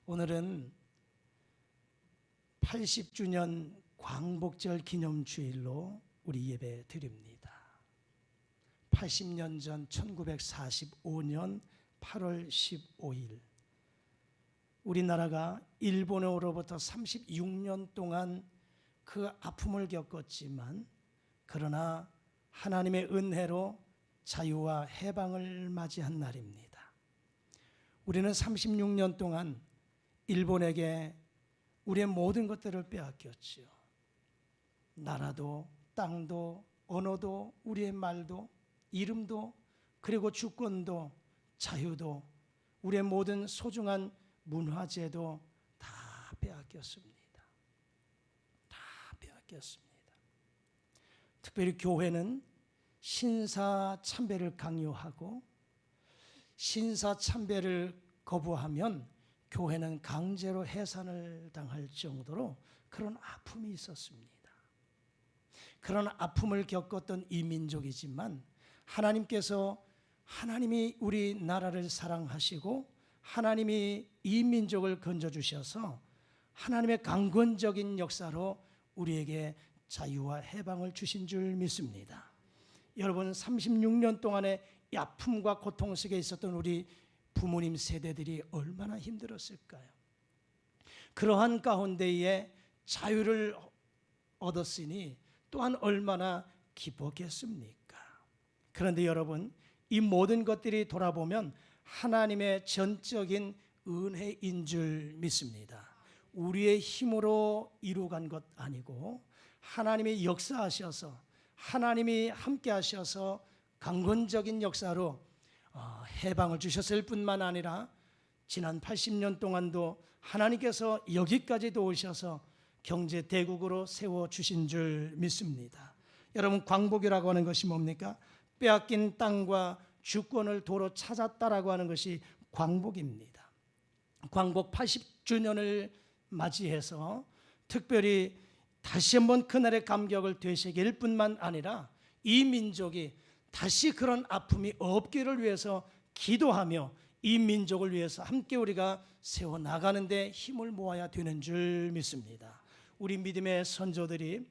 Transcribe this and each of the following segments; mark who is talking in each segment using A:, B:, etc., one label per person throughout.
A: 오늘은 80주년 광복절 기념주일로 우리 예배 드립니다. 80년 전 1945년 8월 15일 우리나라가 일본으로부터 36년 동안 그 아픔을 겪었지만 그러나 하나님의 은혜로 자유와 해방을 맞이한 날입니다. 우리는 36년 동안 일본에게 우리의 모든 것들을 빼앗겼지요. 나라도 땅도 언어도 우리의 말도 이름도 그리고 주권도 자유도 우리의 모든 소중한 문화재도 다 빼앗겼습니다. 다 빼앗겼습니다. 특별히 교회는 신사참배를 강요하고 신사참배를 거부하면 교회는 강제로 해산을 당할 정도로 그런 아픔이 있었습니다. 그런 아픔을 겪었던 이 민족이지만 하나님이 우리 나라를 사랑하시고 하나님이 이 민족을 건져주셔서 하나님의 강권적인 역사로 우리에게 자유와 해방을 주신 줄 믿습니다. 여러분, 36년 동안의 이 아픔과 고통 속에 있었던 우리 부모님 세대들이 얼마나 힘들었을까요? 그러한 가운데에 자유를 얻었으니 또한 얼마나 기뻤겠습니까? 그런데 여러분, 이 모든 것들이 돌아보면 하나님의 전적인 은혜인 줄 믿습니다. 우리의 힘으로 이루어간 것 아니고 하나님이 역사하셔서 하나님이 함께 하셔서 강권적인 역사로 해방을 주셨을 뿐만 아니라 지난 80년 동안도 하나님께서 여기까지도 오셔서 경제 대국으로 세워주신 줄 믿습니다. 여러분, 광복이라고 하는 것이 뭡니까? 빼앗긴 땅과 주권을 도로 찾았다라고 하는 것이 광복입니다. 광복 80주년을 맞이해서 특별히 다시 한번 그날의 감격을 되새길 뿐만 아니라 이 민족이 다시 그런 아픔이 없기를 위해서 기도하며 이 민족을 위해서 함께 우리가 세워나가는 데 힘을 모아야 되는 줄 믿습니다. 우리 믿음의 선조들이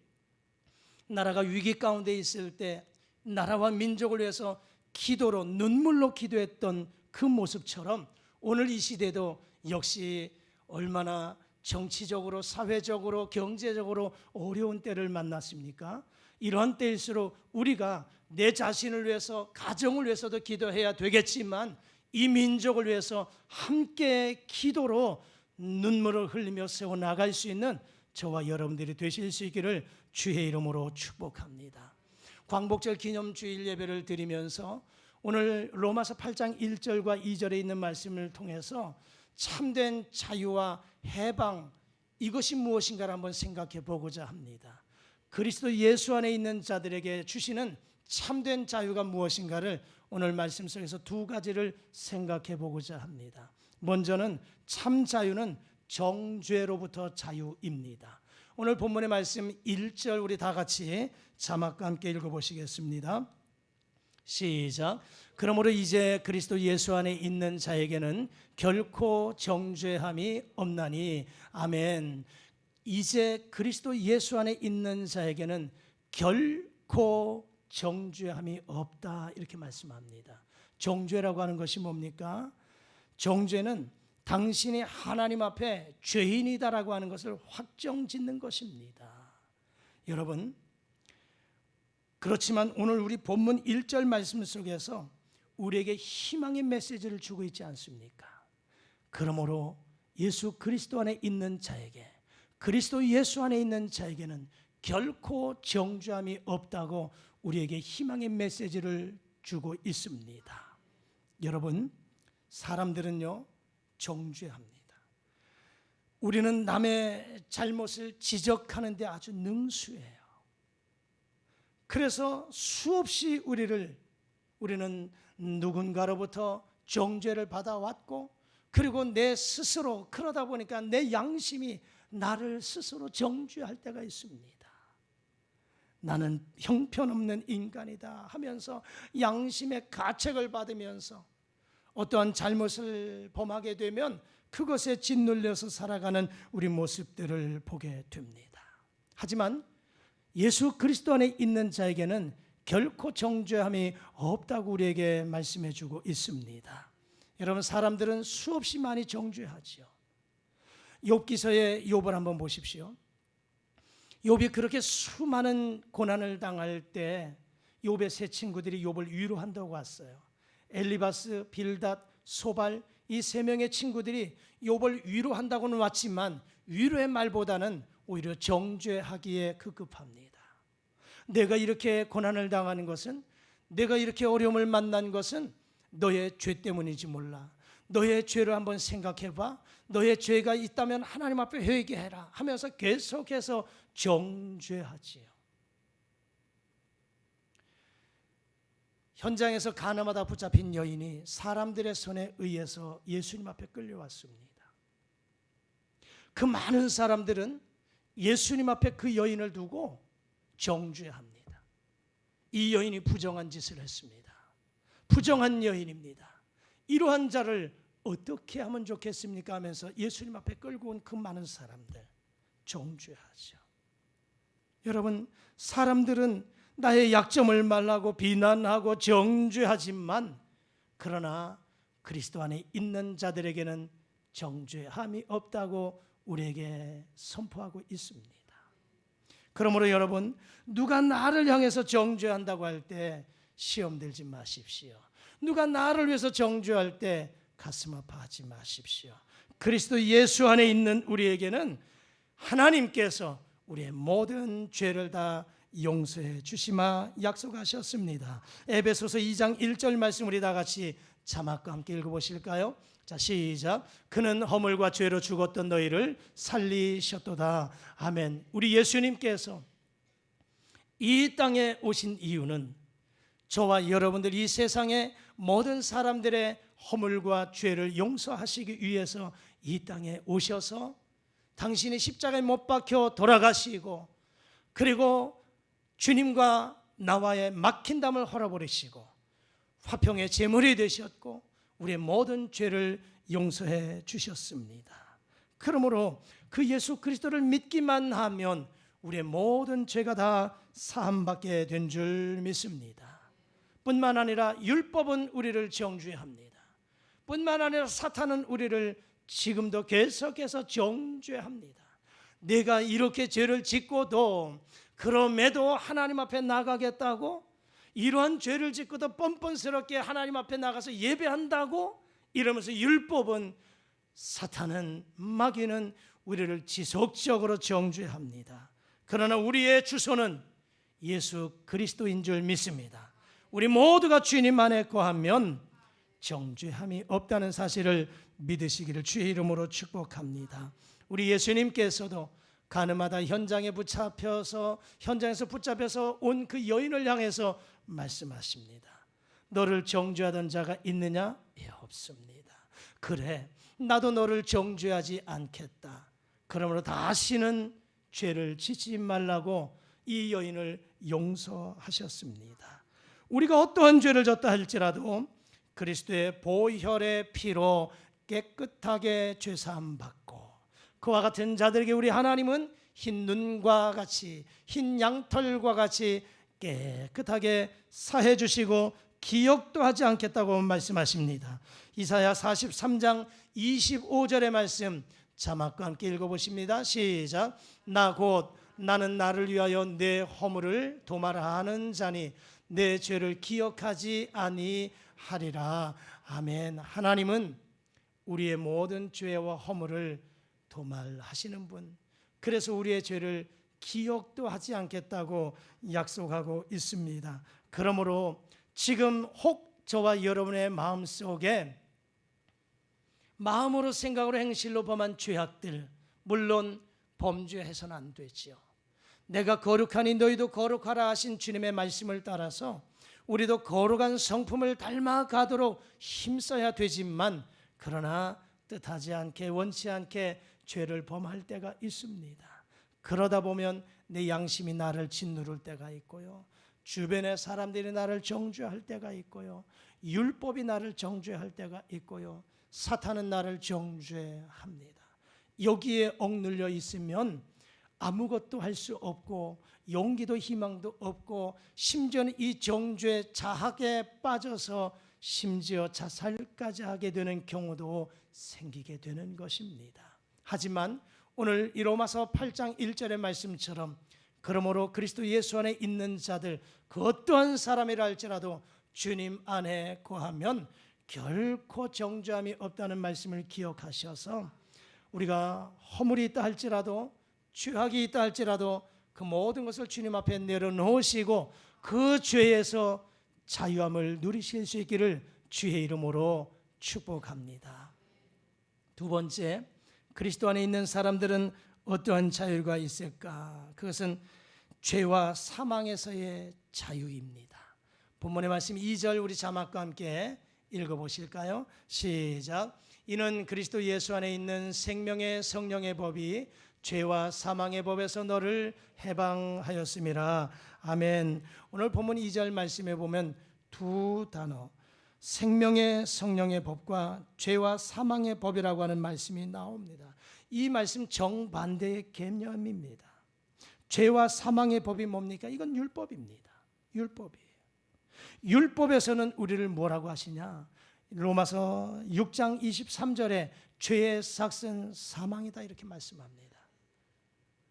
A: 나라가 위기 가운데 있을 때 나라와 민족을 위해서 기도로 눈물로 기도했던 그 모습처럼 오늘 이 시대도 역시 얼마나 정치적으로 사회적으로 경제적으로 어려운 때를 만났습니까? 이러한 때일수록 우리가 내 자신을 위해서 가정을 위해서도 기도해야 되겠지만 이 민족을 위해서 함께 기도로 눈물을 흘리며 세워나갈 수 있는 저와 여러분들이 되실 수 있기를 주의 이름으로 축복합니다. 광복절 기념주일 예배를 드리면서 오늘 로마서 8장 1절과 2절에 있는 말씀을 통해서 참된 자유와 해방, 이것이 무엇인가를 한번 생각해 보고자 합니다. 그리스도 예수 안에 있는 자들에게 주시는 참된 자유가 무엇인가를 오늘 말씀 속에서 두 가지를 생각해 보고자 합니다. 먼저는 참 자유는 정죄로부터 자유입니다. 오늘 본문의 말씀 1절 우리 다 같이 자막과 함께 읽어보시겠습니다. 시작. 그러므로 이제 그리스도 예수 안에 있는 자에게는 결코 정죄함이 없나니. 아멘. 이제 그리스도 예수 안에 있는 자에게는 결코 정죄함이 없다, 이렇게 말씀합니다. 정죄라고 하는 것이 뭡니까? 정죄는 당신이 하나님 앞에 죄인이다라고 하는 것을 확정짓는 것입니다. 여러분, 그렇지만 오늘 우리 본문 1절 말씀 속에서 우리에게 희망의 메시지를 주고 있지 않습니까? 그러므로 예수 그리스도 안에 있는 자에게, 그리스도 예수 안에 있는 자에게는 결코 정죄함이 없다고 우리에게 희망의 메시지를 주고 있습니다. 여러분, 사람들은요 정죄합니다. 우리는 남의 잘못을 지적하는 데 아주 능수해요. 그래서 수없이 우리는 누군가로부터 정죄를 받아왔고, 그리고 내 스스로 그러다 보니까 내 양심이 나를 스스로 정죄할 때가 있습니다. 나는 형편없는 인간이다 하면서 양심의 가책을 받으면서 어떠한 잘못을 범하게 되면 그것에 짓눌려서 살아가는 우리 모습들을 보게 됩니다. 하지만 예수 그리스도 안에 있는 자에게는 결코 정죄함이 없다고 우리에게 말씀해 주고 있습니다. 여러분, 사람들은 수없이 많이 정죄하지요. 욥기서의 욥을 한번 보십시오. 욥이 그렇게 수많은 고난을 당할 때 욥의 세 친구들이 욥을 위로한다고 왔어요. 엘리바스, 빌닷, 소발, 이 세 명의 친구들이 욥을 위로한다고는 왔지만 위로의 말보다는 오히려 정죄하기에 급급합니다. 내가 이렇게 고난을 당하는 것은, 내가 이렇게 어려움을 만난 것은 너의 죄 때문이지 몰라. 너의 죄를 한번 생각해봐. 너의 죄가 있다면 하나님 앞에 회개해라 하면서 계속해서 정죄하지요. 현장에서 가늠하다 붙잡힌 여인이 사람들의 손에 의해서 예수님 앞에 끌려왔습니다. 그 많은 사람들은 예수님 앞에 그 여인을 두고 정죄합니다. 이 여인이 부정한 짓을 했습니다. 부정한 여인입니다. 이러한 자를 어떻게 하면 좋겠습니까 하면서 예수님 앞에 끌고 온 그 많은 사람들 정죄하죠. 여러분, 사람들은 나의 약점을 말하고 비난하고 정죄하지만 그러나 그리스도 안에 있는 자들에게는 정죄함이 없다고 우리에게 선포하고 있습니다. 그러므로 여러분, 누가 나를 향해서 정죄한다고 할 때 시험 들지 마십시오. 누가 나를 위해서 정죄할 때 가슴 아파하지 마십시오. 그리스도 예수 안에 있는 우리에게는 하나님께서 우리의 모든 죄를 다 용서해 주시마 약속하셨습니다. 에베소서 2장 1절 말씀 우리 다 같이 자막과 함께 읽어보실까요? 자, 시작. 그는 허물과 죄로 죽었던 너희를 살리셨도다. 아멘. 우리 예수님께서 이 땅에 오신 이유는 저와 여러분들, 이 세상의 모든 사람들의 허물과 죄를 용서하시기 위해서 이 땅에 오셔서 당신이 십자가에 못 박혀 돌아가시고, 그리고 주님과 나와의 막힌 담을 헐어버리시고 화평의 제물이 되셨고 우리의 모든 죄를 용서해 주셨습니다. 그러므로 그 예수 그리스도를 믿기만 하면 우리의 모든 죄가 다 사함받게 된 줄 믿습니다. 뿐만 아니라 율법은 우리를 정죄합니다. 뿐만 아니라 사탄은 우리를 지금도 계속해서 정죄합니다. 내가 이렇게 죄를 짓고도 그럼에도 하나님 앞에 나가겠다고, 이러한 죄를 짓고도 뻔뻔스럽게 하나님 앞에 나가서 예배한다고 이러면서 율법은, 사탄은, 마귀는 우리를 지속적으로 정죄합니다. 그러나 우리의 주소는 예수 그리스도인 줄 믿습니다. 우리 모두가 주님 안에 거하면 정죄함이 없다는 사실을 믿으시기를 주의 이름으로 축복합니다. 우리 예수님께서도 가늠하다 현장에서 붙잡혀서 온 그 여인을 향해서 말씀하십니다. 너를 정죄하던 자가 있느냐? 예, 없습니다. 그래, 나도 너를 정죄하지 않겠다. 그러므로 다시는 죄를 짓지 말라고 이 여인을 용서하셨습니다. 우리가 어떠한 죄를 졌다 할지라도 그리스도의 보혈의 피로 깨끗하게 죄사함 받고, 그와 같은 자들에게 우리 하나님은 흰 눈과 같이, 흰 양털과 같이 깨끗하게 사해 주시고 기억도 하지 않겠다고 말씀하십니다. 이사야 43장 25절의 말씀 자막과 함께 읽어보십니다. 시작. 나는 나를 위하여 내 허물을 도말하는 자니 내 죄를 기억하지 아니하리라. 아멘. 하나님은 우리의 모든 죄와 허물을 도말하시는 분, 그래서 우리의 죄를 기억도 하지 않겠다고 약속하고 있습니다. 그러므로 지금 혹 저와 여러분의 마음속에 마음으로 생각으로 행실로 범한 죄악들, 물론 범죄해서는 안 되지요. 내가 거룩하니 너희도 거룩하라 하신 주님의 말씀을 따라서 우리도 거룩한 성품을 닮아가도록 힘써야 되지만, 그러나 뜻하지 않게, 원치 않게 죄를 범할 때가 있습니다. 그러다 보면 내 양심이 나를 짓누를 때가 있고요, 주변의 사람들이 나를 정죄할 때가 있고요, 율법이 나를 정죄할 때가 있고요, 사탄은 나를 정죄합니다. 여기에 억눌려 있으면 아무것도 할 수 없고 용기도 희망도 없고 심지어는 이 정죄 자학에 빠져서 심지어 자살까지 하게 되는 경우도 생기게 되는 것입니다. 하지만 오늘 이 로마서 8장 1절의 말씀처럼 그러므로 그리스도 예수 안에 있는 자들 그 어떠한 사람이라 할지라도 주님 안에 거하면 결코 정죄함이 없다는 말씀을 기억하셔서 우리가 허물이 있다 할지라도 죄악이 있다 할지라도 그 모든 것을 주님 앞에 내려놓으시고 그 죄에서 자유함을 누리실 수 있기를 주의 이름으로 축복합니다. 두 번째, 그리스도 안에 있는 사람들은 어떠한 자유가 있을까? 그것은 죄와 사망에서의 자유입니다. 본문의 말씀 2절 우리 자막과 함께 읽어보실까요? 시작. 이는 그리스도 예수 안에 있는 생명의 성령의 법이 죄와 사망의 법에서 너를 해방하였음이라. 아멘. 오늘 본문 2절 말씀에 보면 두 단어, 생명의 성령의 법과 죄와 사망의 법이라고 하는 말씀이 나옵니다. 이 말씀 정반대의 개념입니다. 죄와 사망의 법이 뭡니까? 이건 율법입니다. 율법이에요. 율법에서는 우리를 뭐라고 하시냐? 로마서 6장 23절에 죄의 삭은 사망이다 이렇게 말씀합니다.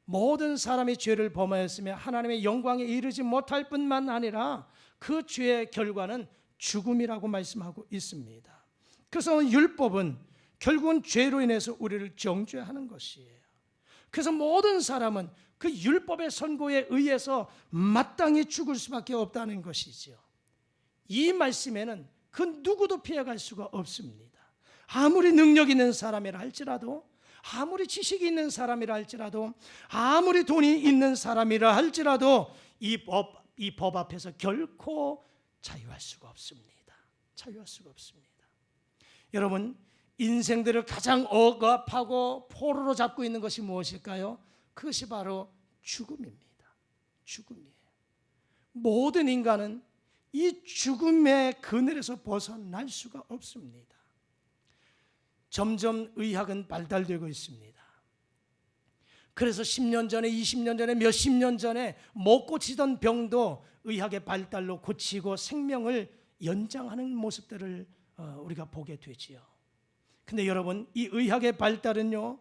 A: 모든 사람이 죄를 범하였으며 하나님의 영광에 이르지 못할 뿐만 아니라 그 죄의 결과는 죽음이라고 말씀하고 있습니다. 그래서 율법은 결국은 죄로 인해서 우리를 정죄하는 것이에요. 그래서 모든 사람은 그 율법의 선고에 의해서 마땅히 죽을 수밖에 없다는 것이죠. 이 말씀에는 그 누구도 피해갈 수가 없습니다. 아무리 능력 있는 사람이라 할지라도, 아무리 지식이 있는 사람이라 할지라도, 아무리 돈이 있는 사람이라 할지라도 이 법 앞에서 결코 자유할 수가 없습니다. 자유할 수가 없습니다. 여러분, 인생들을 가장 억압하고 포로로 잡고 있는 것이 무엇일까요? 그것이 바로 죽음입니다. 죽음이에요. 모든 인간은 이 죽음의 그늘에서 벗어날 수가 없습니다. 점점 의학은 발달되고 있습니다. 그래서 10년 전에, 20년 전에, 몇십 년 전에 못 고치던 병도 의학의 발달로 고치고 생명을 연장하는 모습들을 우리가 보게 되지요. 근데 여러분, 이 의학의 발달은요,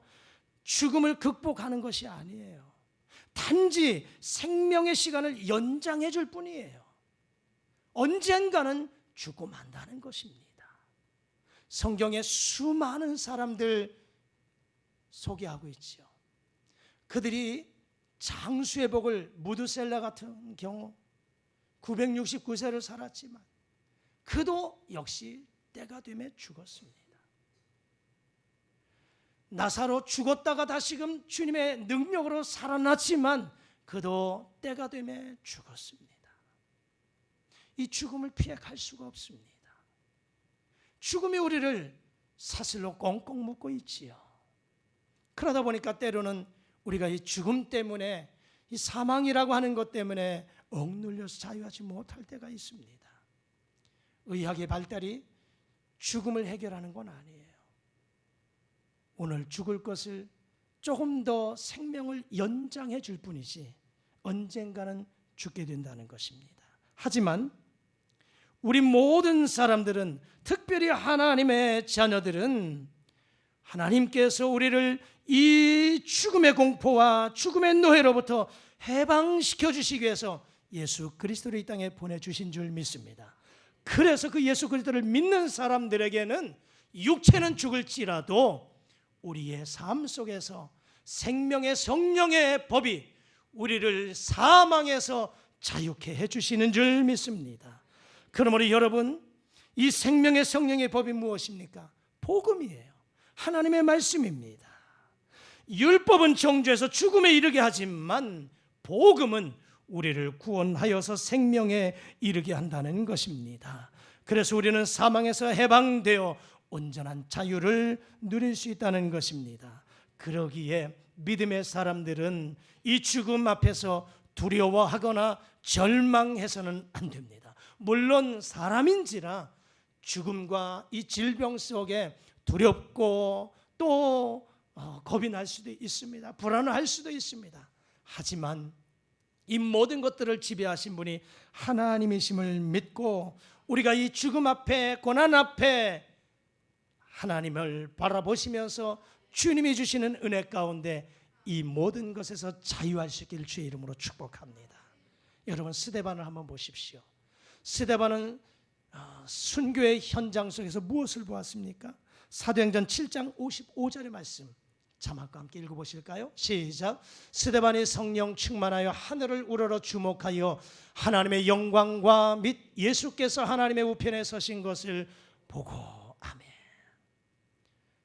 A: 죽음을 극복하는 것이 아니에요. 단지 생명의 시간을 연장해 줄 뿐이에요. 언젠가는 죽고 만다는 것입니다. 성경에 수많은 사람들 소개하고 있죠. 그들이 장수의 복을, 무드셀라 같은 경우 969세를 살았지만 그도 역시 때가 되면 죽었습니다. 나사로 죽었다가 다시금 주님의 능력으로 살아났지만 그도 때가 되면 죽었습니다. 이 죽음을 피해 갈 수가 없습니다. 죽음이 우리를 사슬로 꽁꽁 묶고 있지요. 그러다 보니까 때로는 우리가 이 죽음 때문에, 이 사망이라고 하는 것 때문에 억눌려서 자유하지 못할 때가 있습니다. 의학의 발달이 죽음을 해결하는 건 아니에요. 오늘 죽을 것을 조금 더 생명을 연장해 줄 뿐이지 언젠가는 죽게 된다는 것입니다. 하지만 우리 모든 사람들은, 특별히 하나님의 자녀들은 하나님께서 우리를 이 죽음의 공포와 죽음의 노예로부터 해방시켜 주시기 위해서 예수 그리스도를 이 땅에 보내주신 줄 믿습니다. 그래서 그 예수 그리스도를 믿는 사람들에게는 육체는 죽을지라도 우리의 삶 속에서 생명의 성령의 법이 우리를 사망에서 자유케 해주시는 줄 믿습니다. 그러므로 여러분, 이 생명의 성령의 법이 무엇입니까? 복음이에요. 하나님의 말씀입니다. 율법은 정죄해서 죽음에 이르게 하지만 복음은 우리를 구원하여서 생명에 이르게 한다는 것입니다. 그래서 우리는 사망에서 해방되어 온전한 자유를 누릴 수 있다는 것입니다. 그러기에 믿음의 사람들은 이 죽음 앞에서 두려워하거나 절망해서는 안 됩니다. 물론 사람인지라 죽음과 이 질병 속에 두렵고 또 겁이 날 수도 있습니다. 불안할 수도 있습니다. 하지만 이 모든 것들을 지배하신 분이 하나님이심을 믿고 우리가 이 죽음 앞에, 고난 앞에 하나님을 바라보시면서 주님이 주시는 은혜 가운데 이 모든 것에서 자유할 수 있기를 주의 이름으로 축복합니다. 여러분, 스데반을 한번 보십시오. 스데반은 순교의 현장 속에서 무엇을 보았습니까? 사도행전 7장 55절의 말씀 자막과 함께 읽어보실까요? 시작. 스데반이 성령 충만하여 하늘을 우러러 주목하여 하나님의 영광과 및 예수께서 하나님의 우편에 서신 것을 보고. 아멘.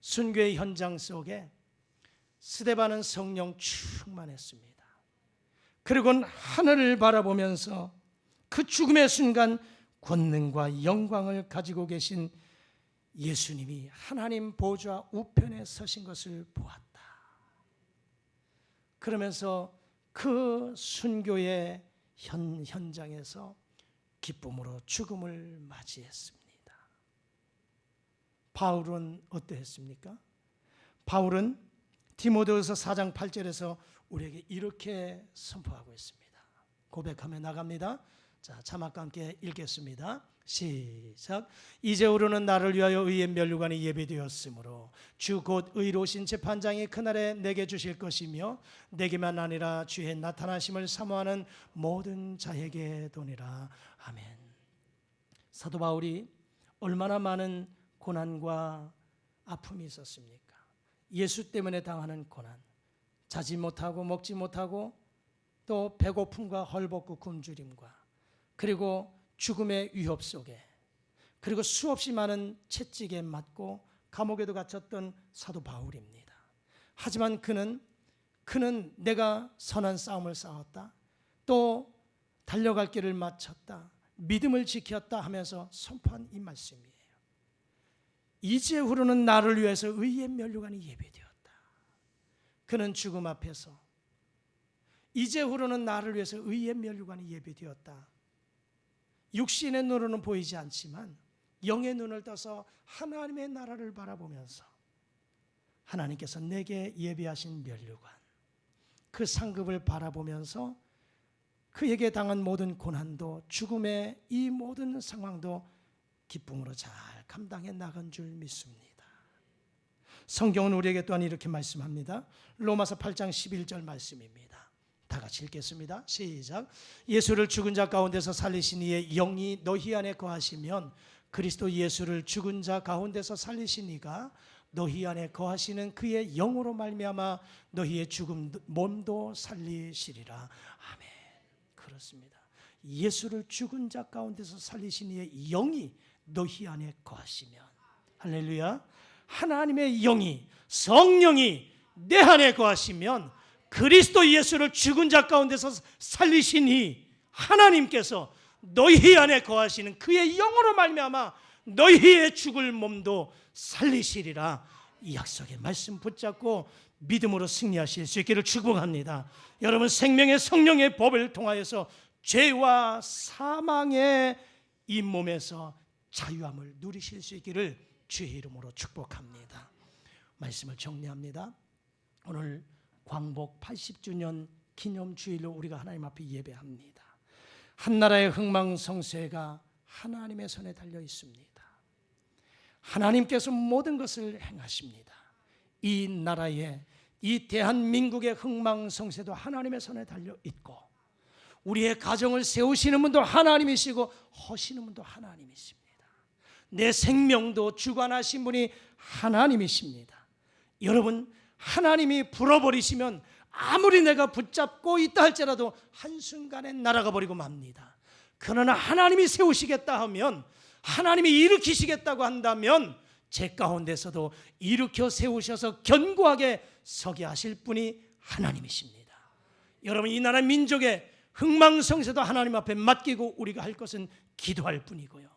A: 순교의 현장 속에 스데반은 성령 충만했습니다. 그리고는 하늘을 바라보면서 그 죽음의 순간 권능과 영광을 가지고 계신 예수님이 하나님 보좌 우편에 서신 것을 보았다. 그러면서 그 순교의 현장에서 기쁨으로 죽음을 맞이했습니다. 바울은 어떠했습니까? 바울은 디모데후서 4장 8절에서 우리에게 이렇게 선포하고 있습니다. 고백하며 나갑니다. 자, 자막과 함께 읽겠습니다. 시작. 이제후로는 나를 위하여 의의 면류관이 예비되었으므로 주 곧 의로우신 재판장이 그날에 내게 주실 것이며 내게만 아니라 주의 나타나심을 사모하는 모든 자에게 도니라. 아멘. 사도 바울이 얼마나 많은 고난과 아픔이 있었습니까? 예수 때문에 당하는 고난, 자지 못하고 먹지 못하고 또 배고픔과 헐벗고 굶주림과 그리고 죽음의 위협 속에, 그리고 수없이 많은 채찍에 맞고 감옥에도 갇혔던 사도 바울입니다. 하지만 그는 내가 선한 싸움을 싸웠다, 또 달려갈 길을 마쳤다, 믿음을 지켰다 하면서 선포한 이 말씀이에요. 이제후로는 나를 위해서 의의 면류관이 예비되었다. 그는 죽음 앞에서 이제후로는 나를 위해서 의의 면류관이 예비되었다. 육신의 눈으로는 보이지 않지만 영의 눈을 떠서 하나님의 나라를 바라보면서 하나님께서 내게 예비하신 면류관, 그 상급을 바라보면서 그에게 당한 모든 고난도, 죽음의 이 모든 상황도 기쁨으로 잘 감당해 나간 줄 믿습니다. 성경은 우리에게 또한 이렇게 말씀합니다. 로마서 8장 11절 말씀입니다. 다 같이 읽겠습니다. 시작. 예수를 죽은 자 가운데서 살리신 이의 영이 너희 안에 거하시면 그리스도 예수를 죽은 자 가운데서 살리신 이가 너희 안에 거하시는 그의 영으로 말미암아 너희의 죽은 몸도 살리시리라. 아멘. 그렇습니다. 예수를 죽은 자 가운데서 살리신 이의 영이 너희 안에 거하시면, 할렐루야, 하나님의 영이, 성령이 내 안에 거하시면 그리스도 예수를 죽은 자 가운데서 살리시니 하나님께서 너희 안에 거하시는 그의 영으로 말미암아 너희의 죽을 몸도 살리시리라. 이 약속의 말씀 붙잡고 믿음으로 승리하실 수 있기를 축복합니다. 여러분, 생명의 성령의 법을 통하여서 죄와 사망의 이 몸에서 자유함을 누리실 수 있기를 주의 이름으로 축복합니다. 말씀을 정리합니다. 오늘 광복 80주년 기념주일로 우리가 하나님 앞에 예배합니다. 한나라의 흥망성쇠가 하나님의 손에 달려 있습니다. 하나님께서 모든 것을 행하십니다. 이 나라의, 이 대한민국의 흥망성쇠도 하나님의 손에 달려 있고, 우리의 가정을 세우시는 분도 하나님이시고 허시는 분도 하나님이십니다. 내 생명도 주관하신 분이 하나님이십니다. 여러분, 하나님이 불어버리시면 아무리 내가 붙잡고 있다 할지라도 한순간에 날아가 버리고 맙니다. 그러나 하나님이 세우시겠다 하면, 하나님이 일으키시겠다고 한다면 제 가운데서도 일으켜 세우셔서 견고하게 서게 하실 분이 하나님이십니다. 여러분, 이 나라 민족의 흥망성쇠도 하나님 앞에 맡기고 우리가 할 것은 기도할 뿐이고요.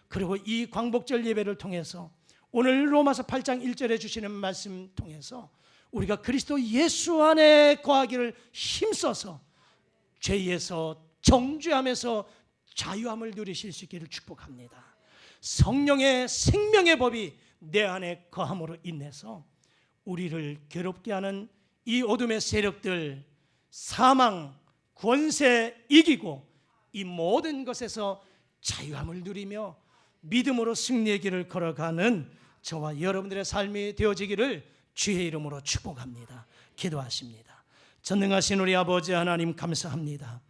A: 그리고 이 광복절 예배를 통해서 오늘 로마서 8장 1절에 주시는 말씀 통해서 우리가 그리스도 예수 안에 거하기를 힘써서 죄에서 정죄함에서 자유함을 누리실 수 있기를 축복합니다. 성령의 생명의 법이 내 안에 거함으로 인해서 우리를 괴롭게 하는 이 어둠의 세력들, 사망, 권세 이기고 이 모든 것에서 자유함을 누리며 믿음으로 승리의 길을 걸어가는 저와 여러분들의 삶이 되어지기를 주의 이름으로 축복합니다. 기도하십니다. 전능하신 우리 아버지 하나님 감사합니다.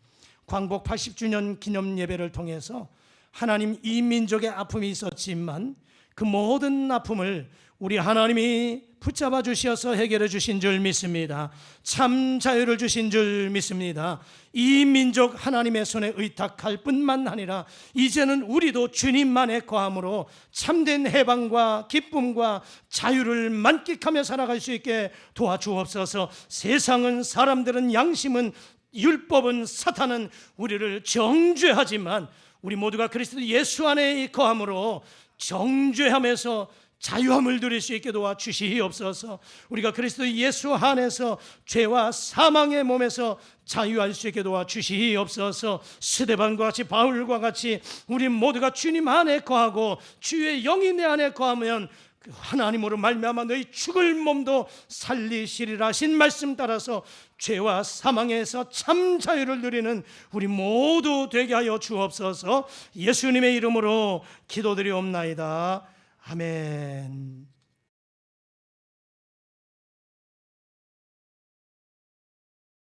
A: 광복 80주년 기념 예배를 통해서 하나님 이 민족의 아픔이 있었지만 그 모든 아픔을 우리 하나님이 붙잡아 주셔서 해결해 주신 줄 믿습니다. 참 자유를 주신 줄 믿습니다. 이 민족 하나님의 손에 의탁할 뿐만 아니라 이제는 우리도 주님만의 거함으로 참된 해방과 기쁨과 자유를 만끽하며 살아갈 수 있게 도와주옵소서. 세상은, 사람들은, 양심은, 율법은, 사탄은 우리를 정죄하지만 우리 모두가 그리스도 예수 안에 거함으로 정죄함에서 자유함을 누릴 수 있게 도와주시옵소서. 우리가 그리스도 예수 안에서 죄와 사망의 몸에서 자유할 수 있게 도와주시옵소서. 스데반과 같이, 바울과 같이 우리 모두가 주님 안에 거하고 주의 영이 내 안에 거하면 그 하나님으로 말미암아 너희 죽을 몸도 살리시리라 하신 말씀 따라서 죄와 사망에서 참 자유를 누리는 우리 모두 되게 하여 주옵소서. 예수님의 이름으로 기도드리옵나이다. 아멘.